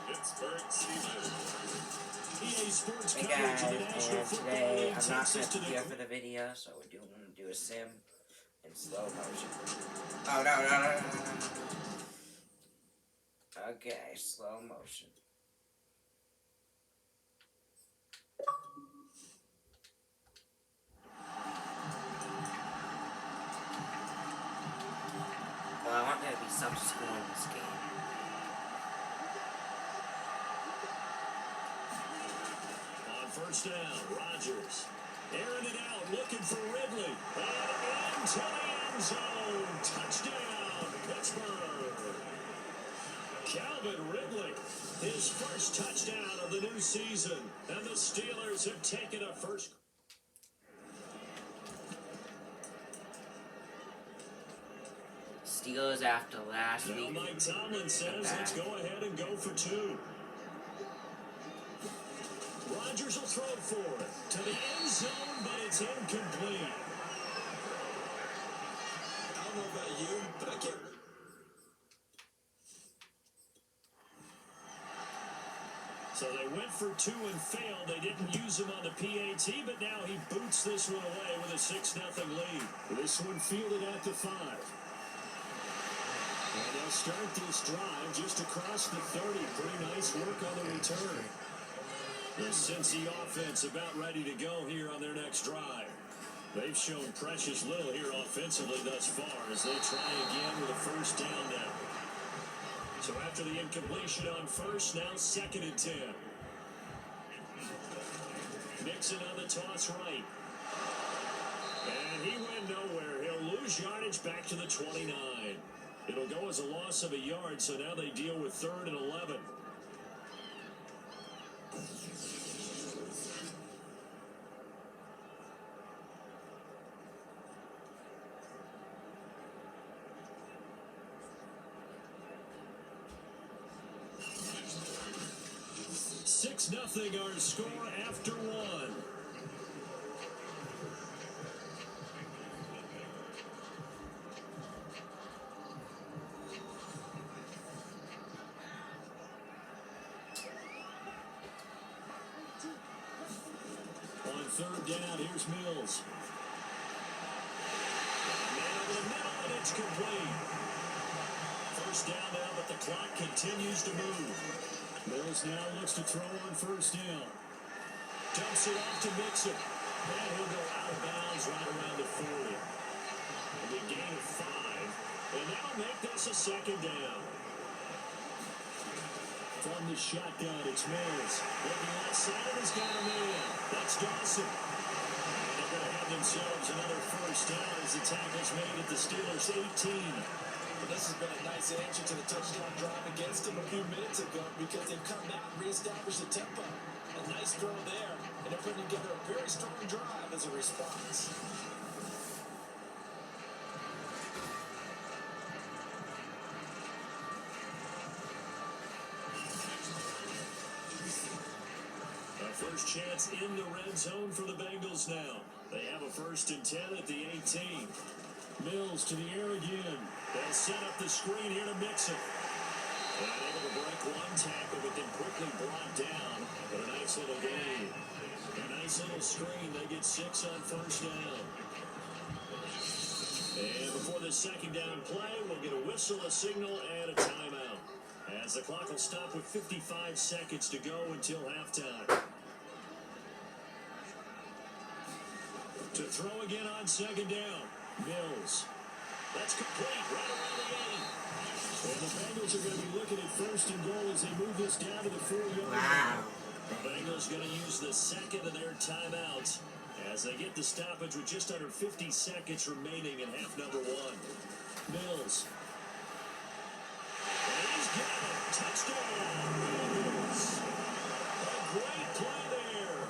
Pittsburgh Steelers. Hey guys, and today I'm not going to be here for the video, so we're going to do a sim in slow motion. Oh, no. Okay, slow motion. Well, I want there to be some score in this game. First down, Rodgers. Airing it out, looking for Ridley. And into the end zone. Touchdown, Pittsburgh. Calvin Ridley, his first touchdown of the new season. And the Steelers have taken a first. Steelers after last now week. Mike Tomlin says, let's go ahead and go for two. Rodgers will throw for it to the end zone, but it's incomplete. I don't know about you, but I can't. So they went for two and failed. They didn't use him on the PAT, but now he boots this one away with a 6-0 lead. This one fielded at the 5. And they'll start this drive just across the 30. Pretty nice work on the return. The Cincy offense about ready to go here on their next drive. They've shown precious little here offensively thus far as they try again with a first down now. So after the incompletion on first, now 2nd and 10. Mixon on the toss right. And he went nowhere. He'll lose yardage back to the 29. It'll go as a loss of a yard, so now they deal with 3rd and 11. Nothing our score after one. On 3rd down, here's Mills. Man over the middle, and it's complete. First down now, but the clock continues to move. Mills now looks to throw on first down. Dumps it off to Mixon. And he'll go out of bounds right around the 40. And a gain of 5. And that'll make this a 2nd down. From the shotgun, it's Mills. Looking outside, he's got a man. That's Dawson. And they're going to have themselves another first down as the tackle's made at the Steelers' 18. This has been a nice answer to the touchdown drive against them a few minutes ago because they've come out and reestablished the tempo. A nice throw there, and they're putting together a very strong drive as a response. A first chance in the red zone for the Bangles now. They have a 1st and 10 at the 18. Mills to the air again. They'll set up the screen here to Mixon. And able to break one tackle, but then quickly brought down. But a nice little gain. A nice little screen. They get 6 on first down. And before the 2nd down play, we'll get a whistle, a signal, and a timeout. As the clock will stop with 55 seconds to go until halftime. To throw again on 2nd down. Mills. That's complete right around the 8. And the Bengals are going to be looking at 1st and goal as they move this down to the 4-yard line. Wow. The Bengals going to use the 2nd of their timeouts as they get the stoppage with just under 50 seconds remaining in half number 1. Mills. And he's got it. Touchdown. Bengals. A great play there.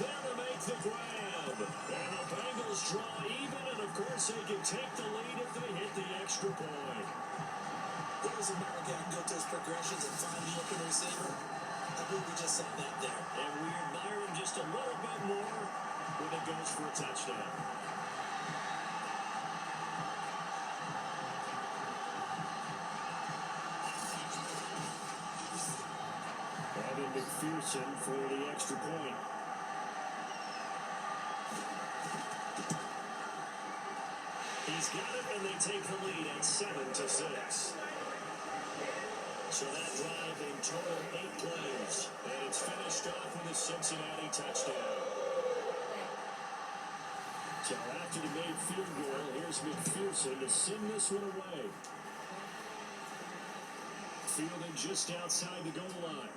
There to make the grab. And the Bengals draw even, and of course they can take the lead if they hit the extra point. There's a man can go to his progressions and find the open receiver. I believe we just saw that there. And we admire him just a little bit more when it goes for a touchdown. McPherson for the extra point. He's got it, and they take the lead at 7-6. So that drive in total 8 plays, and it's finished off with a Cincinnati touchdown. So after the made field goal, here's McPherson to send this one away. Fielded just outside the goal line.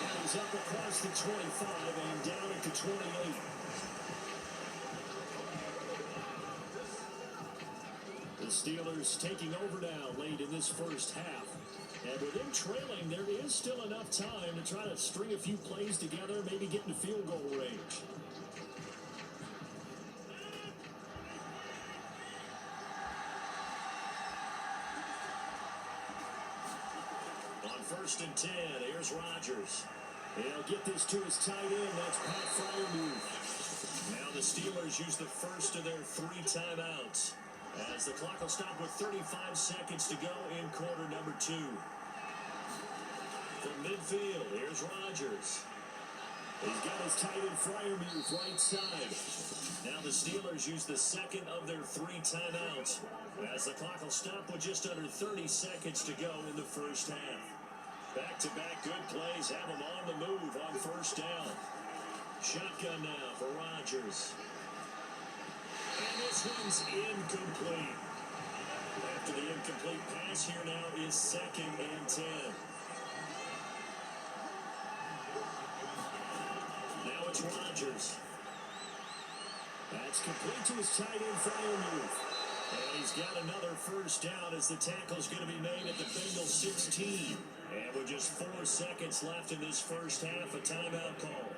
And he's up across the 25 and down at the 28. The Steelers taking over now late in this first half. And with them trailing, there is still enough time to try to string a few plays together, maybe get into field goal range. On 1st and 10, here's Rodgers. He'll get this to his tight end. That's Pat Freiermuth. Now the Steelers use the first of their 3 timeouts, as the clock will stop with 35 seconds to go in quarter number 2. From midfield, here's Rodgers. He's got his tight end Freiermuth right side. Now the Steelers use the second of their 3 timeouts, as the clock will stop with just under 30 seconds to go in the first half. Back-to-back good plays have them on the move on 1st down. Shotgun now for Rodgers. And this one's incomplete. After the incomplete pass, here now is 2nd and 10. Now it's Rodgers. That's complete to his tight end Freiermuth. And he's got another first down as the tackle's going to be made at the Bangles 16. And with just 4 seconds left in this first half, a timeout call.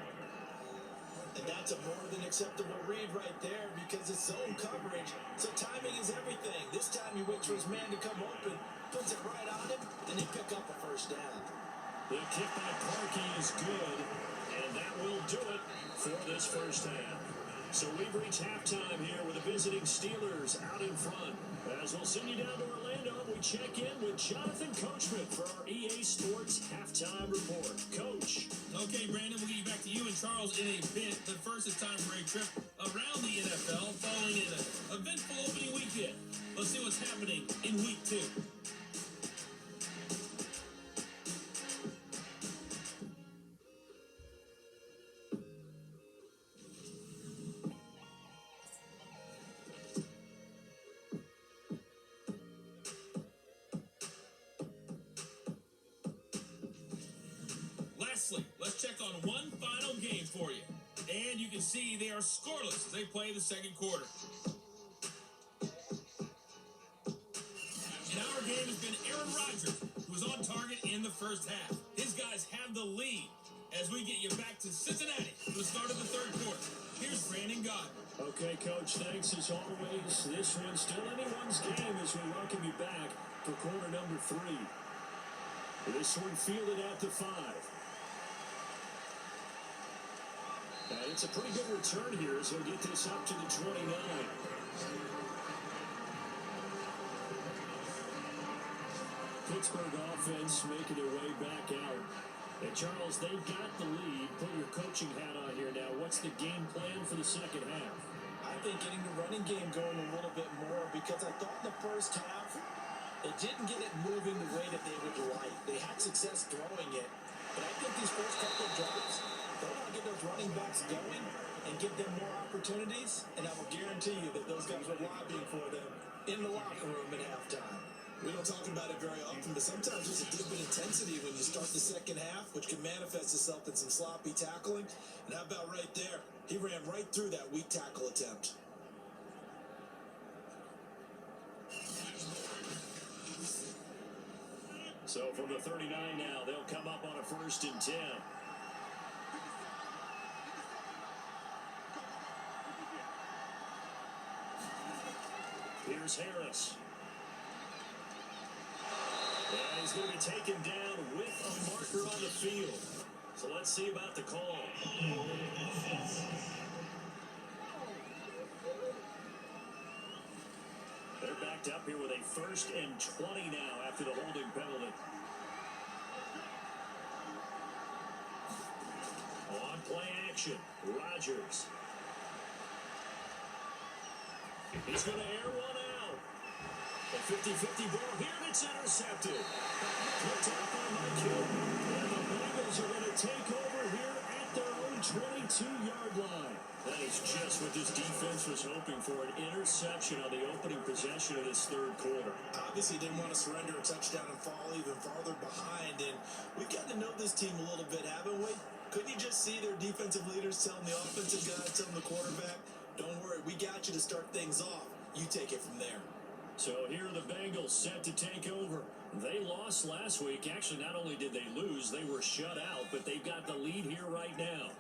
And that's a more than acceptable read right there because it's zone coverage. So timing is everything. This time he waits for his man to come open, puts it right on him, and they pick up a first down. The kick by Parkey is good, and that will do it for this first half. So we've reached halftime here with the visiting Steelers out in front. As we'll send you down to Orlando, we check in with Jonathan Coachman for our EA Sports Halftime Report. Coach. Okay, Brandon, we'll get you back to you and Charles in a bit. But first, it's time for a trip around the NFL following an eventful opening weekend. Let's see what's happening in Week 2. Let's check on one final game for you. And you can see they are scoreless as they play the second quarter. In our game has been Aaron Rodgers, who was on target in the first half. His guys have the lead as we get you back to Cincinnati for the start of the third quarter. Here's Brandon God. Okay, Coach, thanks as always. This one's still anyone's game as we welcome you back for quarter number 3. This one fielded at the 5. It's a pretty good return here as he'll get this up to the 29. Pittsburgh offense making their way back out. And Charles, they got the lead. Put your coaching hat on here now. What's the game plan for the second half? I think getting the running game going a little bit more because I thought in the first half they didn't get it moving the way that they would like. They had success throwing it, but I think these first couple of drives, they want to get those running backs going and give them more opportunities, and I will guarantee you that those guys were lobbying for them in the locker room at halftime. We don't talk about it very often, but sometimes there's a dip in intensity when you start the second half, which can manifest itself in some sloppy tackling. And how about right there? He ran right through that weak tackle attempt. So from the 39 now, they'll come up on a 1st and 10. Here's Harris. And he's going to be taken down with a marker on the field. So let's see about the call. They're backed up here with a 1st and 20 now after the holding penalty. Play action. Rodgers. He's going to air one out. A 50-50 ball here, and it's intercepted. Picked up by Mike Hill. And the Bangles are going to take over here at their own 22-yard line. That is just what this defense was hoping for, an interception on the opening possession of this third quarter. Obviously didn't want to surrender a touchdown and fall even farther behind, and we've gotten to know this team a little bit, haven't we? Couldn't you just see their defensive leaders telling the offensive guy, telling the quarterback, don't worry, we got you to start things off. You take it from there. So here are the Bengals set to take over. They lost last week. Actually, not only did they lose, they were shut out, but they've got the lead here right now.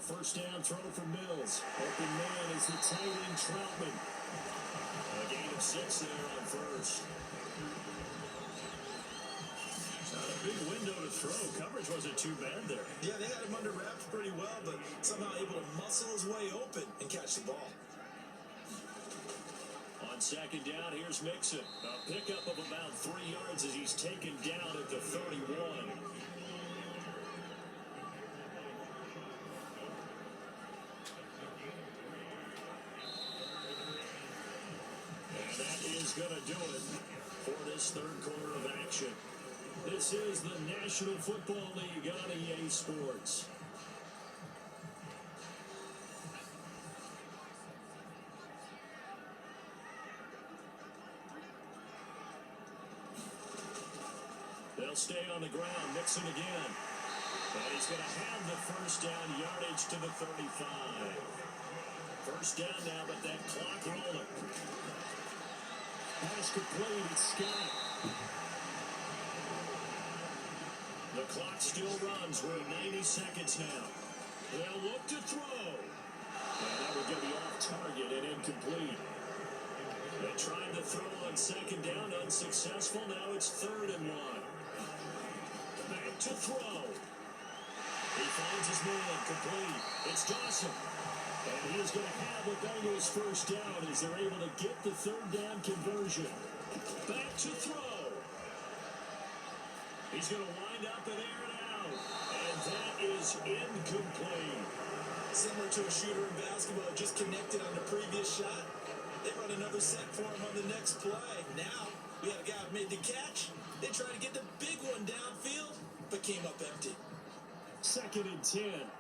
First down throw for Mills. Open man is the tight end Troutman. A gain of 6 there on first. Not a big window to throw. Coverage wasn't too bad there. Yeah, they had him under wraps pretty well, but somehow able to muscle his way open and catch the ball. On second down, here's Mixon. A pickup of about 3 yards as he's taken down at the 31. Going to do it for this third quarter of action. This is the National Football League on EA Sports. They'll stay on the ground, Mixon again. And he's going to have the first down, yardage to the 35. First down now, but that clock rolling. Pass complete, it's Scott. The clock still runs. We're at 90 seconds now. They'll look to throw. And that would get me off target and incomplete. They tried to throw on second down, unsuccessful. Now it's 3rd and 1. Back to throw. He finds his man, complete. It's Dawson. And he is going to have the Bengals first down as they're able to get the 3rd down conversion. Back to throw. He's going to wind up and air it out. And that is incomplete. Similar to a shooter in basketball, just connected on the previous shot. They run another set for him on the next play. Now, we have a guy who made the catch. They tried to get the big one downfield, but came up empty. 2nd and 10.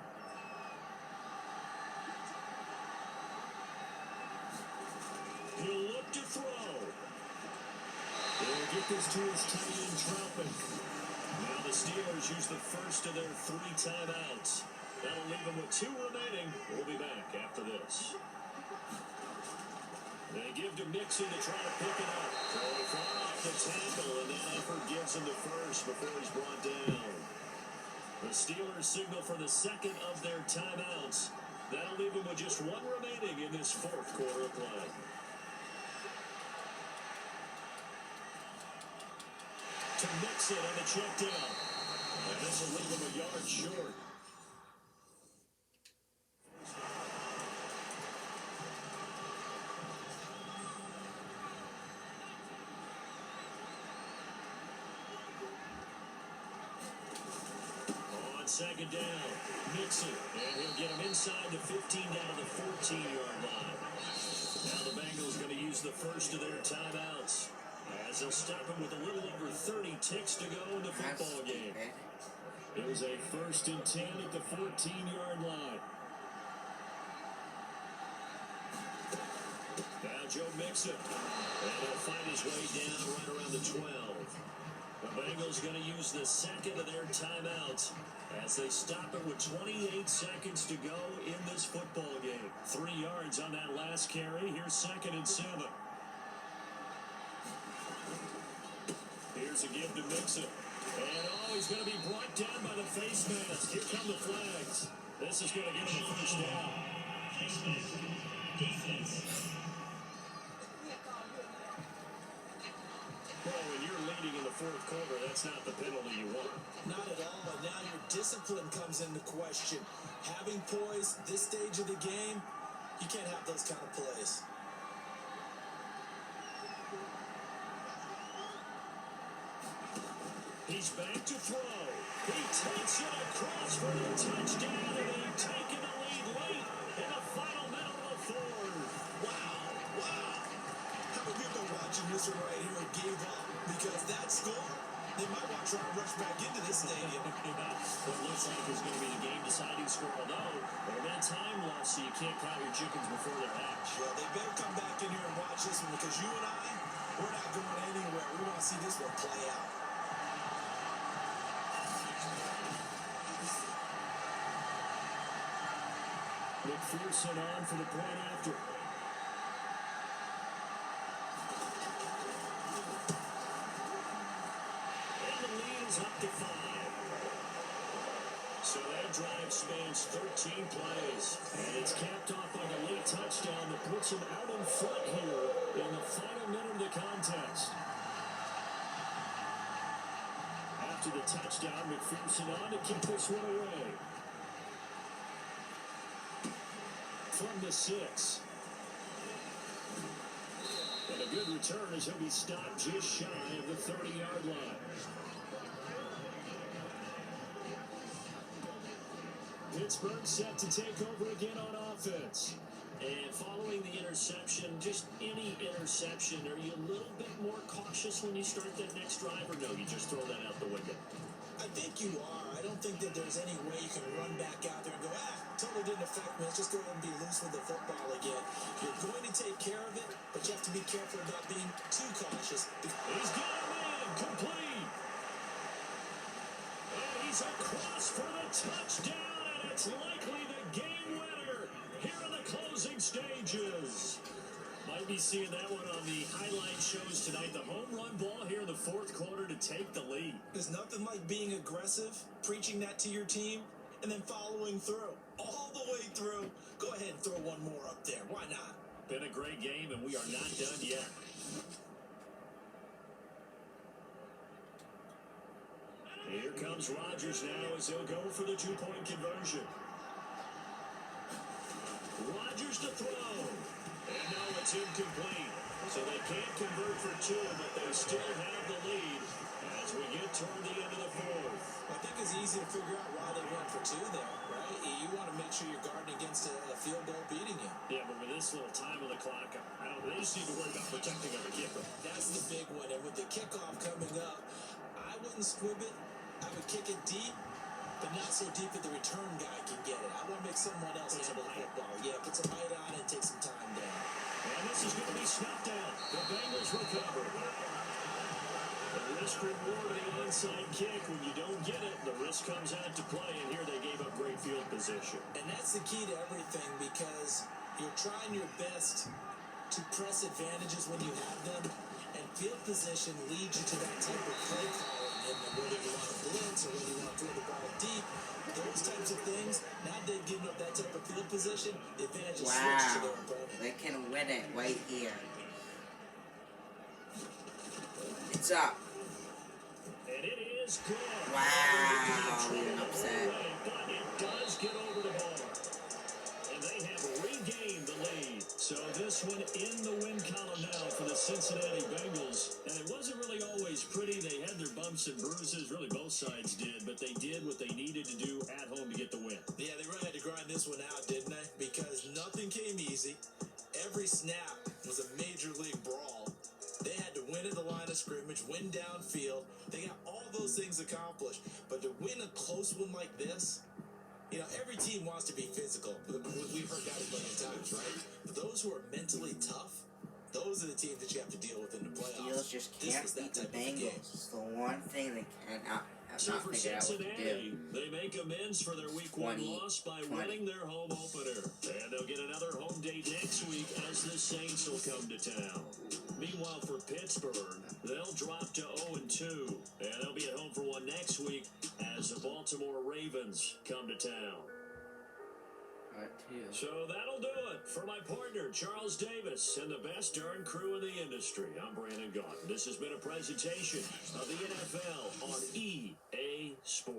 He'll look to throw. They'll get this to his tight end Troutman. Now the Steelers use the first of their 3 timeouts. That'll leave them with 2 remaining. We'll be back after this. They give to Mixon to try to pick it up. Throwing far off the tackle, and that effort gives him the first before he's brought down. The Steelers signal for the 2nd of their timeouts. That'll leave them with just 1 remaining in this 4th quarter of play. To Mixon on the check down. And this will leave him a yard short. On second down, Mixon. And he'll get him inside the 15 down to the 14-yard line. Now the Bengals going to use the first of their timeouts. As they'll stop him with a little over 30 ticks to go in the football game. It was a 1st and 10 at the 14-yard line. Now Joe Mixon. And he'll find his way down right around the 12. The Bengals going to use the 2nd of their timeouts as they stop it with 28 seconds to go in this football game. 3 yards on that last carry. Here's 2nd and 7. Here's a give to Mixon. And he's going to be brought down by the face mask. Here come the flags. This is going to give him a first down. Well, when you're leading in the 4th quarter, that's not the penalty you want. Not at all, and now your discipline comes into question. Having poise this stage of the game, you can't have those kind of plays. He's back to throw. He takes it across for the touchdown, and they've taken the lead late in the final minute of the fourth. Wow. How many people watching this one right here gave up? Because that score, they might want to try to rush back into this stadium. What looks like is going to be the game-deciding score, although a bit of time left, so you can't count your chickens before they're hatched. Well, they better come back in here and watch this one because you and I, we're not going anywhere. We want to see this one play out. McPherson on for the point after. And the lead is up to 5. So that drive spans 13 plays. And it's capped off by a late touchdown that puts him out in front here in the final minute of the contest. After the touchdown, McPherson on to kick this one away. From the 6. And a good return as he'll be stopped just shy of the 30-yard line. Pittsburgh set to take over again on offense. And following the interception, just any interception, are you a little bit more cautious when you start that next drive, or no, you just throw that out the window? I think you are. I don't think that there's any way you can run back out there and go, totally didn't affect me. Let's just go ahead and be loose with the football again. You're going to take care of it, but you have to be careful about being too cautious. He's got him in, complete. And he's across for the touchdown, and it's likely the game winner here in the closing stages. Might be seeing that one on the highlight shows tonight. The home run ball here in the fourth quarter to take the lead. There's nothing like being aggressive, preaching that to your team, and then following through. All the way through. Go ahead and throw one more up there. Why not? Been a great game, and we are not done yet. Here comes Rodgers now as he'll go for the two-point conversion. Rodgers to throw. And no, it's incomplete. So they can't convert for 2, but they still have the lead as we get toward the end of the fourth. I think it's easy to figure out why they went for 2 there, right? You want to make sure you're guarding against a field goal beating you. Yeah, but with this little time on the clock, they just need to worry about protecting every kicker. That's the big one. And with the kickoff coming up, I wouldn't squib it. I would kick it deep, but not so deep that the return guy can get it. I want to make someone else handle the football. Yeah, put some height on it and take some time down. And this is going to be snuffed down. The Bangles recover. The risk reward of the onside kick. When you don't get it, the risk comes out to play, and here they gave up great field position. And that's the key to everything, because you're trying your best to press advantages when you have them, and field position leads you to that type of play calling. And whether you want to blitz or whether you want to throw the ball deep, those types of things, now they've given up that type of field position, the advantage is switched to their opponent. They can win it right here. It's up. And it is good. Wow, an upset. But it does get over the bar. And they have regained the lead. So this one in the win column now for the Cincinnati Bengals. And it wasn't really always pretty. They had their bumps and bruises. Really, both sides did. But they did what they needed to do at home to get the win. Yeah, they really had to grind this one out, didn't they? Because nothing came easy. Every snap was a major league brawl. They had to win at the line of scrimmage, win downfield. They got all those things accomplished. But to win a close one like this, you know, every team wants to be physical. We've heard that a million times, right? But those who are mentally tough, those are the teams that you have to deal with in the playoffs. Steelers just can't beat the Bengals. It's the one thing they cannot So for figured out what to Cincinnati, do. they make amends for their week 1 loss by winning their home opener. And they'll get another home date next week as the Saints will come to town. Meanwhile, for Pittsburgh, they'll drop to 0-2. And they'll be at home for one next week as the Baltimore Ravens come to town. So that'll do it for my partner, Charles Davis, and the best darn crew in the industry. I'm Brandon Gaunt. This has been a presentation of the NFL on EA Sports.